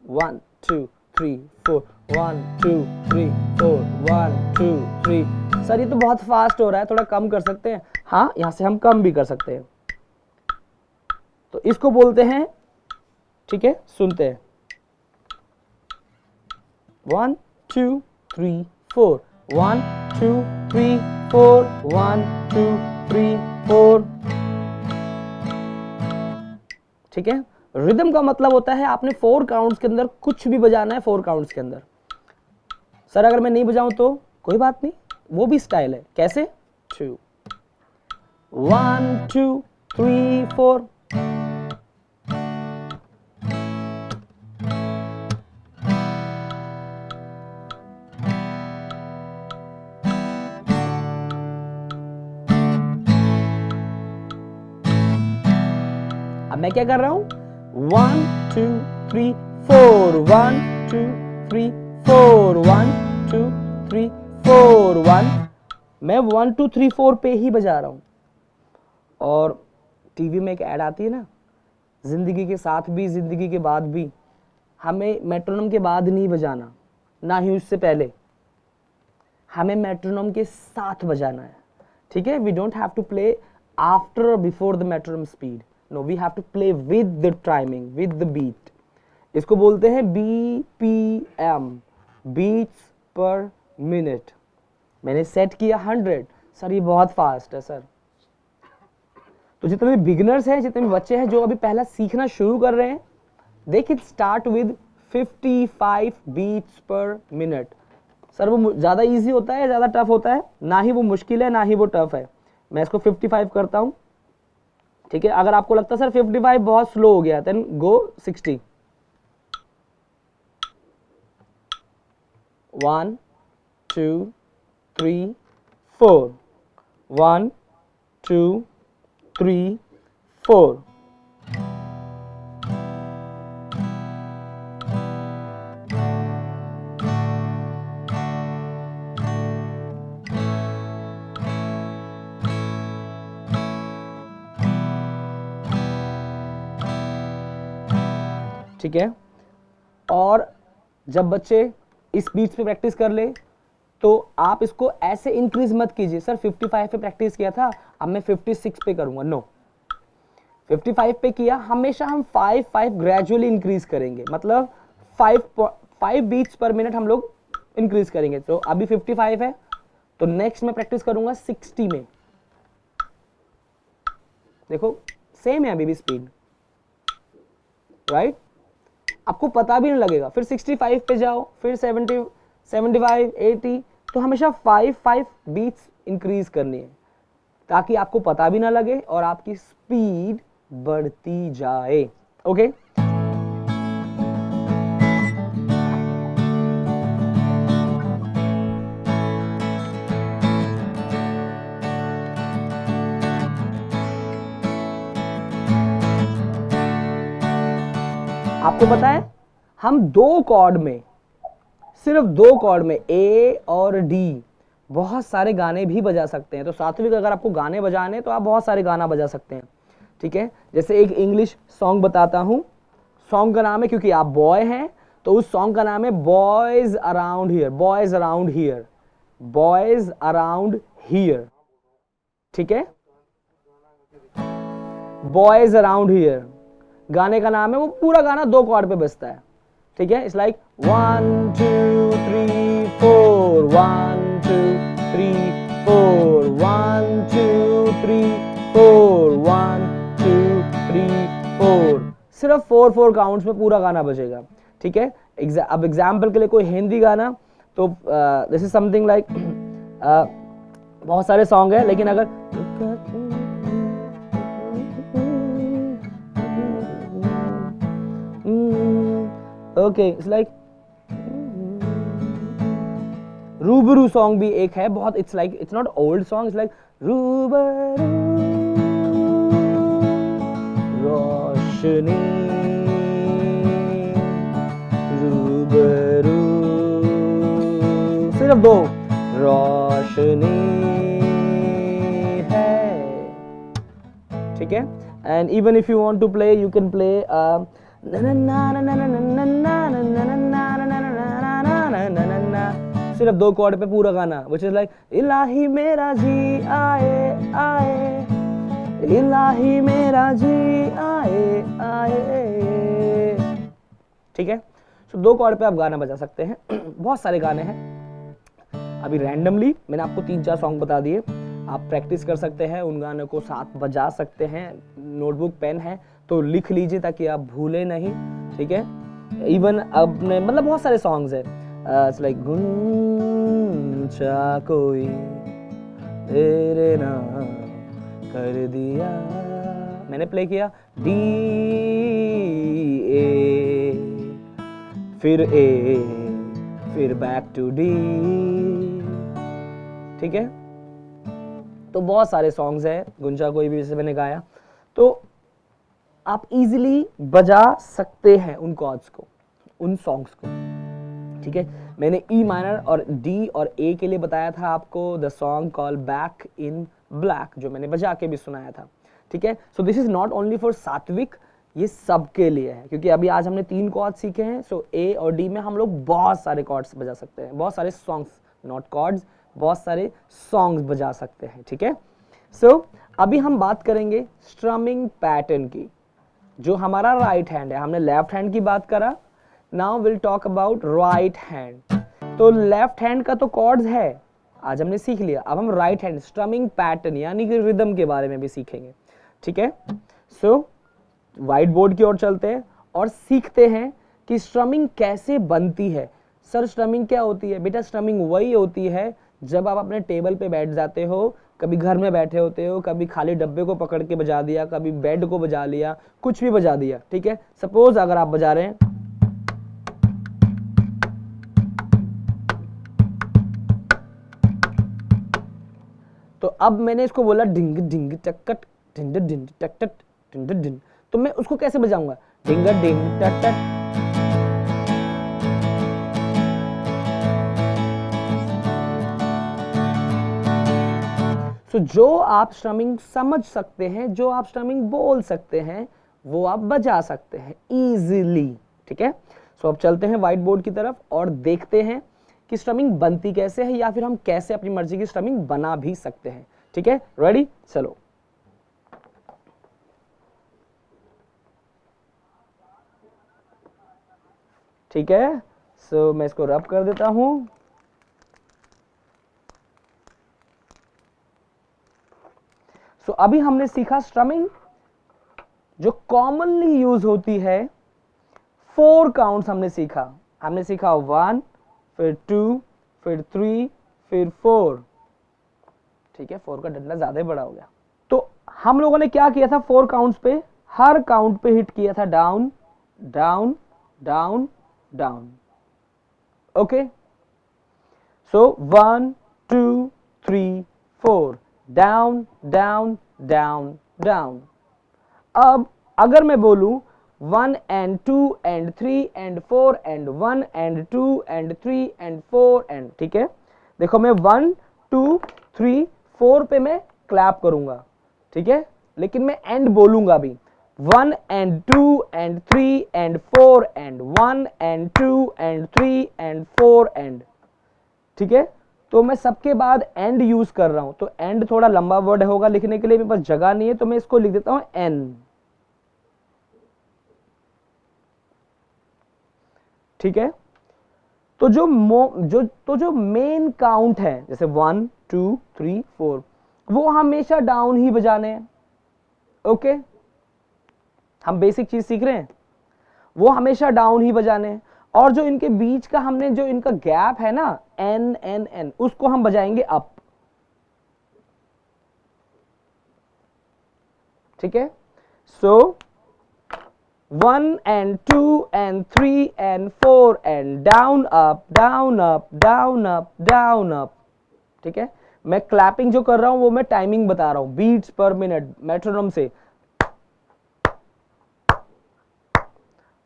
1 2 3 4 1 2 3 4 1 2 3। सर ये तो बहुत फास्ट हो रहा है, थोड़ा कम कर सकते हैं? हाँ, यहां से हम कम भी कर सकते हैं। तो इसको बोलते हैं, ठीक है, सुनते हैं, 1 2 3 4 1 2 3 4 1 2 3 4। ठीक है? रिदम का मतलब होता है आपने 4 काउंट्स के अंदर कुछ भी बजाना है। 4 काउंट्स के अंदर। सर अगर मैं नहीं बजाऊं तो कोई बात नहीं, वो भी स्टाइल है। कैसे? 2 1 2 3 4। अब मैं क्या कर रहा हूं? 1 2 3 4 1 2 3 4 1 2 3 4 1। मैं 1 2 3 4 पे ही बजा रहा हूं। और टीवी में एक ऐड आती है ना, जिंदगी के साथ भी जिंदगी के बाद भी। हमें मेट्रोनोम के बाद नहीं बजाना, ना ही उससे पहले, हमें मेट्रोनोम के साथ बजाना है। ठीक है? We don't have to play after और before the metronome speed. No, we have to play with the timing, with the beat. इसको बोलते हैं BPM, बीट्स पर मिनट। मैंने सेट किया 100। सर ये बहुत फास्ट है सर। तो जितने भी बिगिनर्स हैं, जितने भी बच्चे हैं जो अभी पहला सीखना शुरू कर रहे हैं, they can start with 55 beats per minute. Sir वो ज़्यादा इजी होता है, ज़्यादा टफ होता है? ना ही वो मुश्किल है, ना ही वो टफ है। मैं इसको 55 करता हूं, ठीक है। अगर आपको लगता है सर 55 बहुत स्लो हो गया, देन गो 60। 1 2 3 4, 1 2 3 4। ठीक है। और जब बच्चे इस बीच पे प्रैक्टिस कर ले तो आप इसको ऐसे इंक्रीज मत कीजिए, सर 55 पे प्रैक्टिस किया था अब मैं 56 पे करूंगा, नो। 55 पे किया, हमेशा हम 5 ग्रेजुअली इंक्रीज करेंगे, मतलब 5 बीट्स पर मिनट हम लोग इंक्रीज करेंगे। तो अभी 55 है तो नेक्स्ट मैं प्रैक्टिस करूंगा 60 में। देखो सेम है अभी भी स्पीड, राइट? आपको पता भी नहीं लगेगा। फिर 65 पे जाओ, फिर 70, 75, 80, तो हमेशा 5 बीट्स इंक्रीज करनी है ताकि आपको पता भी ना लगे और आपकी स्पीड बढ़ती जाए। ओके आपको पता है हम दो कॉर्ड में, सिर्फ दो कॉर्ड में ए और डी बहुत सारे गाने भी बजा सकते हैं। तो सात्विक अगर आपको गाने बजाने तो आप बहुत सारे गाना बजा सकते हैं, ठीक है। जैसे एक इंग्लिश सॉन्ग बताता हूं, सॉन्ग का नाम है, क्योंकि आप बॉय हैं तो उस सॉन्ग का नाम है boys around here, boys around here, boys around here, ठीक है। बॉयज अराउंड हियर गाने का नाम है, वो पूरा गाना दो कॉर्ड पे बजता है, ठीक है। इट्स लाइक 1 2 3 4, 1 2 3 4, 1 2 3 4, 1 2 3 4, सिर्फ 4 काउंट्स में पूरा गाना बजेगा, ठीक है। अब एग्जाम्पल के लिए कोई हिंदी गाना, तो दिस इज समथिंग लाइक, बहुत सारे सॉन्ग है लेकिन अगर ओके इट्स लाइक रूबरू सॉन्ग भी एक है बहुत, it's like it's not old song, it's like रूबरू रोशनी रूबरू, सिर्फ दो, रोशनी है, ठीक है। And even if you want to play you can play सिर्फ दो कॉर्ड पे पूरा गाना, which is like इलाही मेरा जी आए आए, इलाही मेरा जी आए आए, ठीक है। तो दो कॉर्ड पे आप गाना बजा सकते हैं। बहुत सारे गाने हैं, अभी रैंडमली मैंने आपको 3-4 सॉन्ग बता दिए, आप प्रैक्टिस कर सकते हैं, उन गानों को साथ बजा सकते हैं। नोटबुक पेन है तो लिख लीजिए ताकि आप भूले नहीं, ठीक है। इवन अपने मतलब बहुत सारे सॉन्ग्स है, इट्स लाइक गुंचा कोई तेरे नाम कर दिया, मैंने प्ले किया डी ए फिर बैक टू डी, ठीक है। तो बहुत सारे सॉन्ग्स है, गुंजा कोई भी जैसे मैंने गाया, तो आप इजीली बजा सकते हैं उन कॉर्ड्स को, उन सॉन्ग्स को, ठीक है। मैंने ई माइनर और डी और ए के लिए बताया था आपको the song call back in black, जो मैंने बजा के भी सुनाया था, ठीक है। So this is not only for सात्विक, ये सबके लिए है, क्योंकि अभी आज हमने 3 कॉर्ड सीखे हैं। सो ए और डी में हम लोग बहुत सारे कॉर्ड्स बजा सकते हैं, बहुत सारे सॉन्ग्स, नॉट कॉर्ड्स, बहुत सारे सॉन्ग्स बजा सकते हैं, ठीक है। सो अभी हम बात करेंगे स्ट्रमिंग पैटर्न की, जो हमारा राइट हैंड है। हमने लेफ्ट हैंड की बात करा, now will talk about right hand. तो लेफ्ट हैंड का तो कॉर्ड्स है, आज हमने सीख लिया। अब हम राइट हैंड स्ट्रमिंग पैटर्न यानी कि रिदम के बारे में भी सीखेंगे, ठीक है। सो व्हाइट बोर्ड की ओर चलते हैं और सीखते हैं कि स्ट्रमिंग कैसे बनती है। सर स्ट्रमिंग क्या होती है? बेटा स्ट्रमिंग वही होती है जब आप अपने टेबल पे बैठ जाते हो, कभी घर में बैठे होते हो, कभी खाली डब्बे को पकड़ के बजा दिया, कभी बेड को बजा लिया, कुछ भी बजा दिया, ठीक है। सपोज अगर आप बजा रहे हैं तो अब मैंने इसको बोला डिंग डिंग टकट डिंग डिंग टकट डिंग डिंग, तो मैं उसको कैसे बजाऊंगा, डिंग डिंग टकट। तो जो आप स्ट्रमिंग समझ सकते हैं, जो आप स्ट्रमिंग बोल सकते हैं, वो आप बजा सकते हैं इजीली, ठीक है। सो अब चलते हैं व्हाइट बोर्ड की तरफ और देखते हैं कि स्ट्रमिंग बनती कैसे है, या फिर हम कैसे अपनी मर्जी की स्ट्रमिंग बना भी सकते हैं, ठीक है। रेडी, चलो। ठीक है, सो मैं इसको रब कर देता हूं। सो अभी हमने सीखा स्ट्रमिंग जो कॉमनली यूज होती है, 4 काउंट्स हमने सीखा 1, फिर 2, फिर 3, फिर 4, ठीक है। 4 का डंडा ज्यादा ही बड़ा हो गया। तो हम लोगों ने क्या किया था, 4 काउंट्स पे, हर काउंट पे हिट किया था down down down down, okay. So 1 2 3 4, down down down down. अब अगर मैं बोलूं 1 and 2 and 3 and 4 and 1 and 2 and 3 and 4 and, ठीक है। देखो मैं 1 2 3 4 पे मैं क्लैप करूंगा, ठीक है, लेकिन मैं एंड बोलूंगा भी 1 and 2 and 3 and 4 and 1 and 2 and 3 and 4 and, ठीक है। तो मैं सबके बाद एंड यूज कर रहा हूं, तो एंड थोड़ा लंबा वर्ड होगा लिखने के लिए, मेरे पास जगह नहीं है, तो मैं इसको लिख देता हूं एन, ठीक है। तो जो मेन काउंट है, जैसे 1 2 3 4, वो हमेशा डाउन ही बजाने हैं, ओके। हम बेसिक चीज सीख रहे हैं, वो हमेशा डाउन ही बजाने हैं। और जो इनके बीच का हमने जो इनका गैप है ना, एन एन एन, उसको हम बजाएंगे अप, ठीक है। सो 1 and 2 and 3 and 4 and down up down up down up down up, ठीक है। मैं क्लैपिंग जो कर रहा हूं वो मैं टाइमिंग बता रहा हूं, बीट्स पर मिनट मेट्रोनोम से,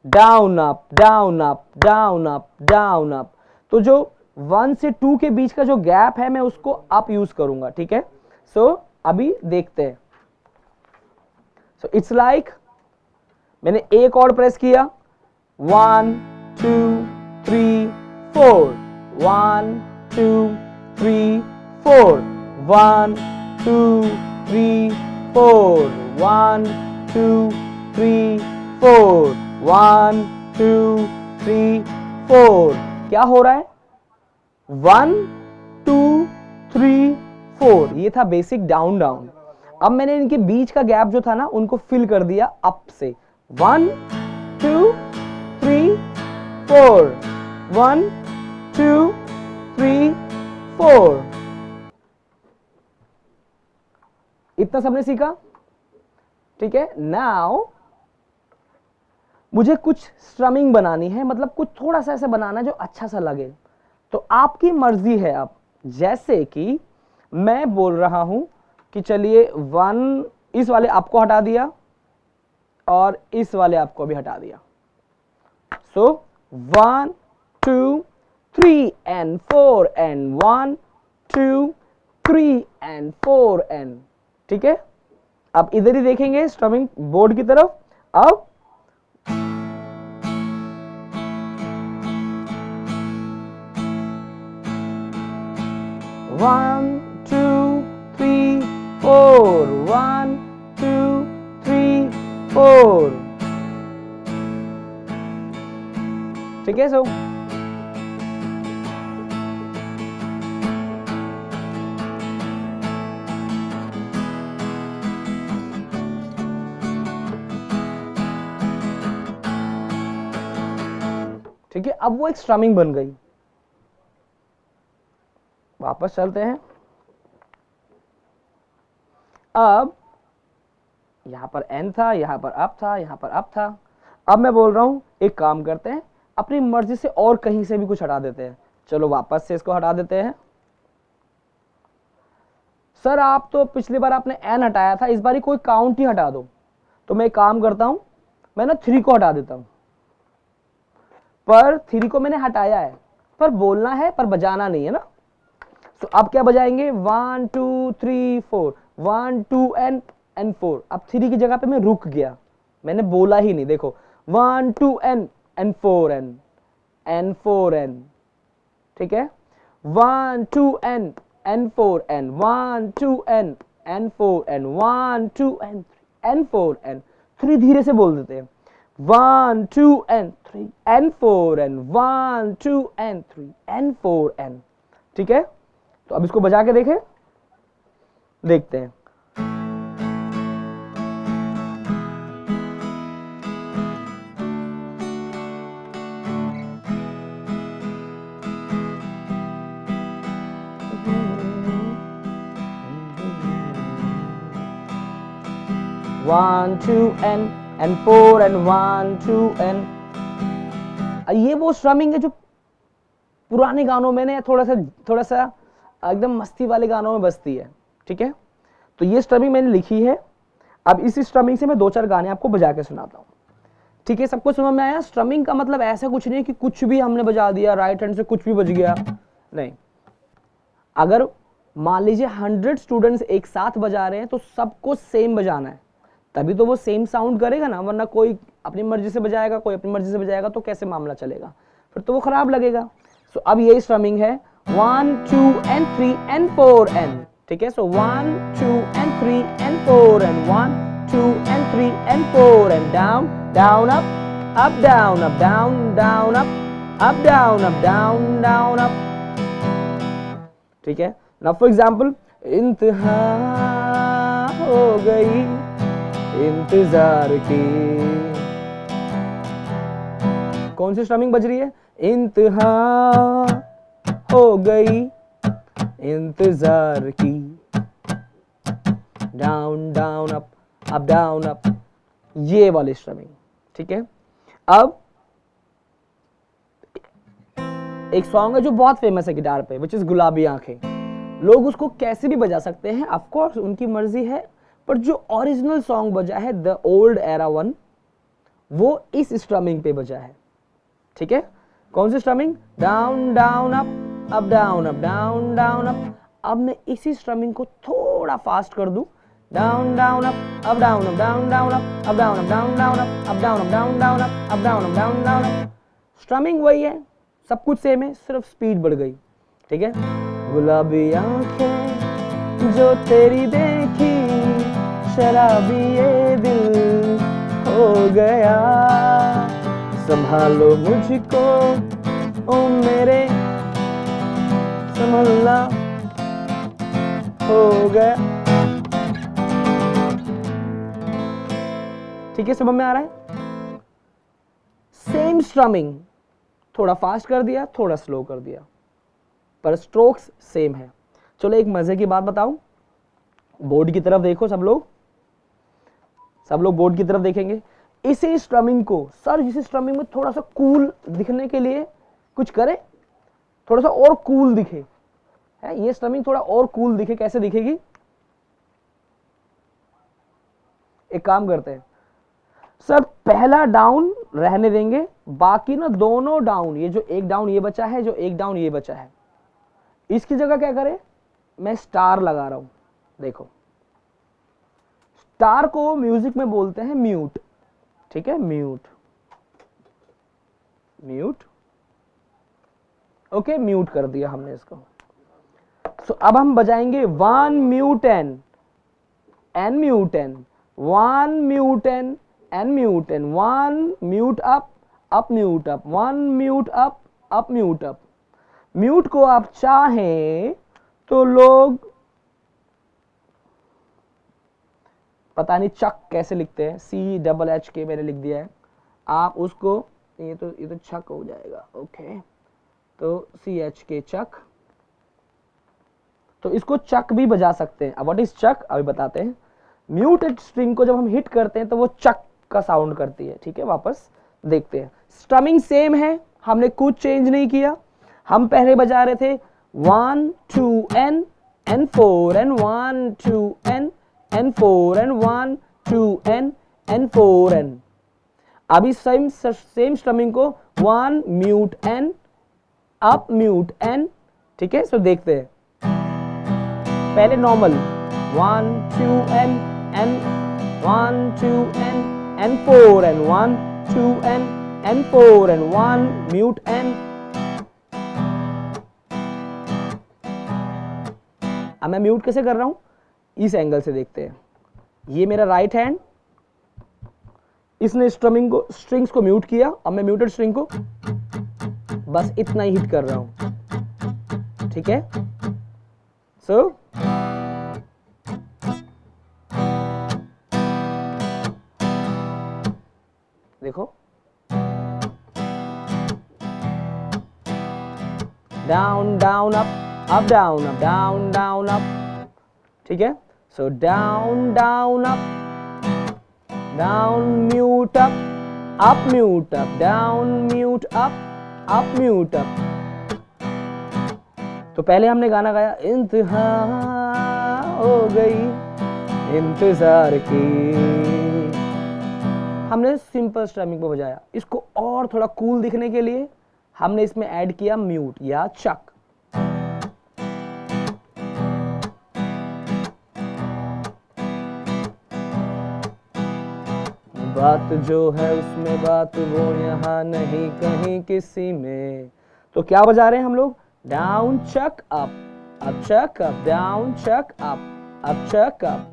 down up down up down up down up. तो जो 1 से 2 के बीच का जो गैप है मैं उसको अप यूज करूंगा, ठीक है। सो अभी देखते हैं। सो इट्स लाइक मैंने एक और प्रेस किया, 1 2 3 4, 1 2 3 4, 1 2 3 4, 1 2 3 4, 1 2 3 4। क्या हो रहा है, 1 2 3 4, ये था बेसिक डाउन डाउन। अब मैंने इनके बीच का गैप जो था ना, उनको फिल कर दिया अप से, 1 2 3 4, 1 2 3 4। इतना सबने सीखा, ठीक है। नाउ मुझे कुछ स्ट्रमिंग बनानी है, मतलब कुछ थोड़ा सा ऐसा बनाना है जो अच्छा सा लगे। तो आपकी मर्जी है, आप जैसे कि मैं बोल रहा हूं कि चलिए 1, इस वाले आपको हटा दिया और इस वाले आपको भी हटा दिया। सो 1 2 3 and 4 and 1 2 3 and 4 and, ठीक है। अब इधर ही देखेंगे स्ट्रमिंग बोर्ड की तरफ। अब 1 2 3 4, 1 2 3 4, ठीक है। सो ठीक है, अब वो एक स्ट्रमिंग बन गई। वापस चलते हैं। अब यहां पर एन था, यहां पर अप था, यहां पर अप था। अब मैं बोल रहा हूं एक काम करते हैं, अपनी मर्जी से और कहीं से भी कुछ हटा देते हैं। चलो वापस से इसको हटा देते हैं। सर आप तो पिछली बार आपने एन हटाया था, इस बार कोई काउंट ही हटा दो। तो मैं एक काम करता हूं, मैं ना 3 को हटा देता हूं। पर 3 को मैंने हटाया है, पर बोलना है पर बजाना नहीं है ना। तो अब क्या बजाएंगे, 1 2 3 4, 1 2 एन 4। अब 3 की जगह पे मैं रुक गया, मैंने बोला ही नहीं। देखो 1 2 एन 4 एन 4 एन, ठीक है। 1 2 and 4 and, 1 2 and 4 and, 1 2 and 4 and. 3 धीरे से बोल देते हैं, 1 2 and 3 and 4 and, 1 2 and 3 and 4 and, ठीक है। तो अब इसको बजा के देखें, देखते हैं। One two and 4 and 1 2 and ये वो स्ट्रमिंग है जो पुराने गानों में ना थोड़ा सा एकदम मस्ती वाले गानों में बजती है, ठीक है। तो ये स्ट्रमिंग मैंने लिखी है। अब इसी स्ट्रमिंग से मैं 2-4 गाने आपको बजा के सुनाता हूँ, ठीक है। सबको समझ में आया? स्ट्रमिंग का मतलब ऐसा कुछ नहीं है कि कुछ भी हमने बजा दिया, राइट हैंड से कुछ भी बज गया, नहीं। अगर मान लीजिए 100 स्टूडेंट्स एक साथ बजा रहे हैं तो सबको सेम बजाना है, तभी तो वो सेम साउंड करेगा ना। वरना कोई अपनी मर्जी से बजाएगा, कोई अपनी मर्जी से बजाएगा, तो कैसे मामला चलेगा, फिर तो वो खराब लगेगा। सो अब ये स्ट्रमिंग है 1 2 and 3 and 4 and, ठीक है। सो 1 2 and 3 and 4 and 1 2 and 3 and 4 and down down up down up down down up down up down down up, ठीक है। नाउ फॉर एग्जांपल, इंतहा हो गई इंतजार की, कौन सी स्ट्रमिंग बज रही है, इंतहा हो गई इंतजार की, down down up down up, ये वाली स्ट्रमिंग, ठीक है। अब एक सॉन्ग है जो बहुत फेमस है गिटार पे, विच इज गुलाबी आंखें। लोग उसको कैसे भी बजा सकते हैं, ऑफ कोर्स उनकी मर्जी है, पर जो ओरिजिनल सॉन्ग बजा है द ओल्ड एरा वन, वो इस स्ट्रमिंग पे बजा है, ठीक है। कौन सी strumming, down down up down up down down up. अब मैं इसी स्ट्रमिंग को थोड़ा फास्ट कर दूं, down down up down up down down up down up down down up down up down down up down up down down up. Strumming वही है, सब कुछ सेम है, सिर्फ स्पीड बढ़ गई, ठीक है। गुलाबी आंखें जो तेरी देखी, शराबी ये दिल हो गया, संभालो मुझको ओ मेरे, संभलना हो गया, ठीक है। समझ में आ रहा है? सेम स्ट्रमिंग, थोड़ा फास्ट कर दिया, थोड़ा स्लो कर दिया, पर स्ट्रोक्स सेम है। चलो एक मजे की बात बताऊं, बोर्ड की तरफ देखो सब लोग बोर्ड की तरफ देखेंगे। इसी स्ट्रमिंग को सर, इसी स्ट्रमिंग में थोड़ा सा कूल दिखने के लिए कुछ करें, थोड़ा सा और कूल दिखे, है ये स्ट्रमिंग थोड़ा और कूल दिखे, कैसे दिखेगी? एक काम करते हैं सर, पहला डाउन रहने देंगे, बाकी ना दोनों डाउन, ये जो एक डाउन ये बचा है, जो एक डाउन ये बचा है, इसकी जगह क्या करें, मैं स्टार लगा रहा हूं। देखो स्टार को म्यूजिक में बोलते हैं म्यूट, ठीक है, म्यूट म्यूट, ओके, म्यूट कर दिया हमने इसको। सो अब हम बजाएंगे 1 mute and mute and, 1 mute and mute and, 1 mute up mute up, 1 mute up mute up. Mute को आप चाहें तो लोग, पता नहीं चक कैसे लिखते हैं, CHH मैंने लिख दिया है, आप उसको, ये तो चक हो जाएगा, ओके, तो CH चक, तो इसको चक भी बजा सकते हैं। अब व्हाट इज चक अभी बताते हैं। म्यूटेड स्ट्रिंग को जब हम हिट करते हैं तो वो चक का साउंड करती है। ठीक है, वापस देखते हैं। स्ट्रमिंग सेम है, हमने कुछ चेंज नहीं किया। हम पहले बजा रहे थे 1 2 n and 4 and 1 2 n and 4 and 1 2 n and 4 n। अभी सेम स्ट्रमिंग को 1 mute n up mute n। ठीक है, सो देखते हैं। पहले normal 1 2 n and 1 2 n and 4 and 1 2 n and 4 and 1 mute n। अब मैं म्यूट कैसे कर रहा हूं, इस एंगल से देखते हैं। ये मेरा राइट हैंड, इसने स्ट्रिंग्स को म्यूट किया। अब मैं म्यूटेड स्ट्रिंग को बस इतना ही हिट कर रहा हूं। ठीक है, सो देखो, down down up down up down down up. ठीक है, so down down up down mute up mute up down mute up mute up. तो पहले हमने गाना गाया इंतहा हो गई इंतजार की, हमने सिंपल स्ट्रमिंग पे बजाया। इसको और थोड़ा कूल दिखने के लिए हमने इसमें ऐड किया म्यूट या चक। बात जो है उसमें बात वो यहाँ नहीं कहीं किसी में। तो क्या बजा रहे हैं हम लोग, डाउन चक अप चक अप डाउन चक अप चक अप।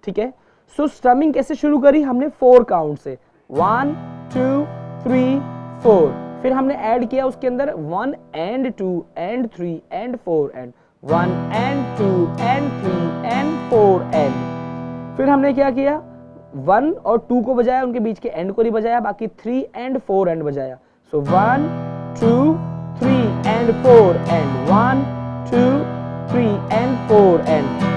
ठीक है, सो स्ट्रमिंग कैसे शुरू करी हमने 4 काउंट से, 1 2 3 4। फिर हमने ऐड किया उसके अंदर 1 and 2 and 3 and 4 and 1 and 2 and 3 and 4 and। फिर हमने क्या किया, 1 और 2 को बजाया, उनके बीच के एंड को नहीं बजाया, बाकी 3 and 4 and बजाया। सो 1 2 3 and 4 and 1 2 3 and 4 and।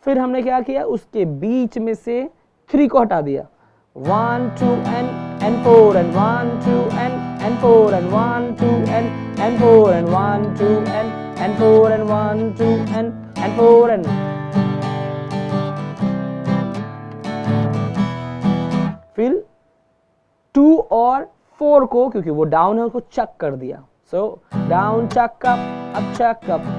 फिर हमने क्या किया, उसके बीच में से 3 को हटा दिया, 1 2 and 4 and 1 2 and 4 and 1 2 and 4 and 1 2 and 4 and 1 2 and 4 and। फिर 2 और 4 को, क्योंकि वो डाउन है, उसको चक कर दिया। सो डाउन चक अप चक अप।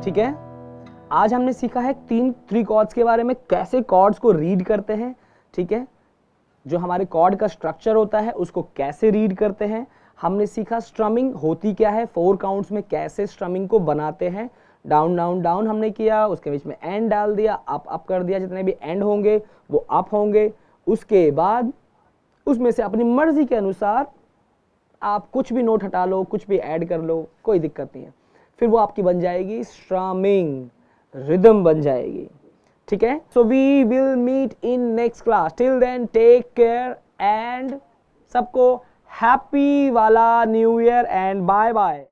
ठीक है, आज हमने सीखा है 3 कॉर्ड्स के बारे में, कैसे कॉर्ड्स को रीड करते हैं। ठीक है, जो हमारे कॉर्ड का स्ट्रक्चर होता है उसको कैसे रीड करते हैं। हमने सीखा स्ट्रमिंग होती क्या है, 4 काउंट्स में कैसे स्ट्रमिंग को बनाते हैं। डाउन डाउन डाउन हमने किया, उसके बीच में एंड डाल दिया, अप कर दिया, जितने भी एंड होंगे वो अप होंगे। उसके बाद उसमें से अपनी मर्जी के अनुसार आप कुछ भी नोट हटा लो, कुछ भी ऐड कर लो, कोई दिक्कत नहीं है। फिर वो आपकी बन जाएगी स्ट्रमिंग, रिदम बन जाएगी। ठीक है, so we will meet in next class. Till then take care and सबको हैप्पी वाला new year and bye bye.